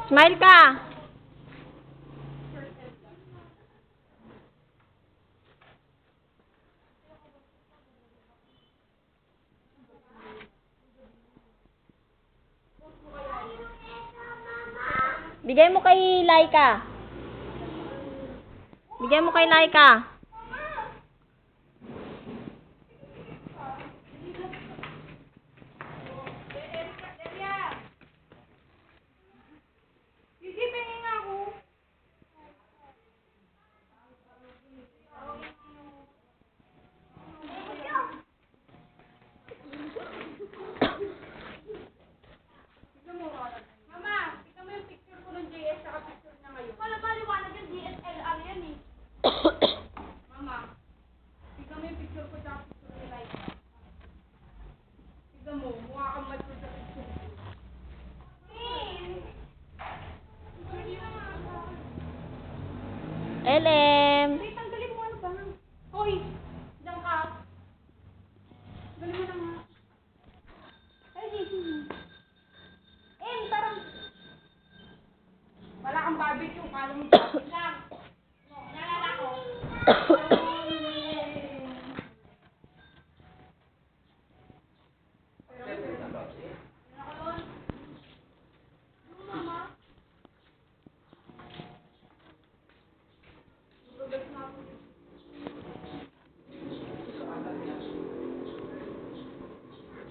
Smile ka! Bigay mo kay Laika. Bigay mo kay Laika. LM. Tanggalin mo ano ba? Hoy! Diyan ka. Tanggalin mo na nga. Ay, parang... Wala kang barbecue. Kala mo barbecue lang. No, nalala ko.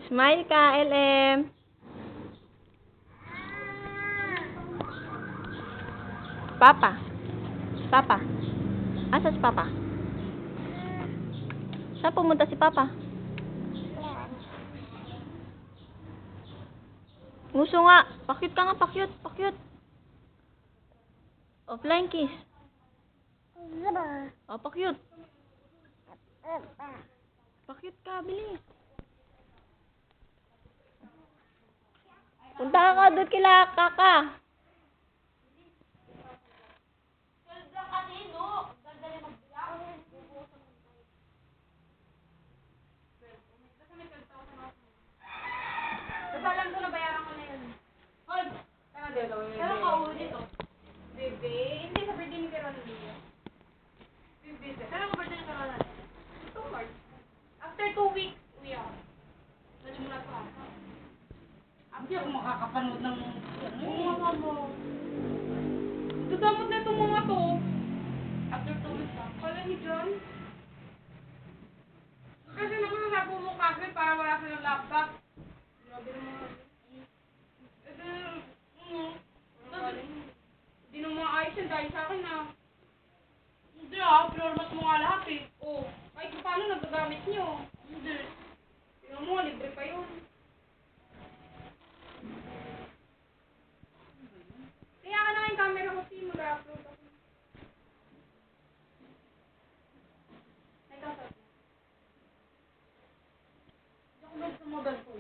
Smile ka, LM. Papa. Papa. Asa si Papa? Saan pumunta si Papa? Nguso nga. Pakyut ka nga, pakyut. Pakyut. O, flying kiss. O, pakyut. Pakyut ka, bilis. Punta ka doon kila Kaka. Sasalan ko na bayaran ko na yun. Hoy! Pero kaulo dito. Bebe, hindi sa birthday ni Carol Leo. Bebe, pero ang birthday ni Carol Leo. 2 March. After 2 weeks, uwi ako. Nalimula pa ako. Hindi ako makakapanood ng Mga mo. Dadamot na itong mga to. After 2 weeks pa. Kala ni John. Kasi naman sa mo kasi para wala silang laptop. Grabe naman. Hindi naman maayos yan dahil sa akin na. Hindi pinormat mo nga lahat eh. Oh, kahit paano nagagamit nyo. Hindi. Tingnan mo, libre pa yun. Kaya ka na yung camera ko, si mag-upload ako. Ikaw, sir. Hindi ako sa model ko.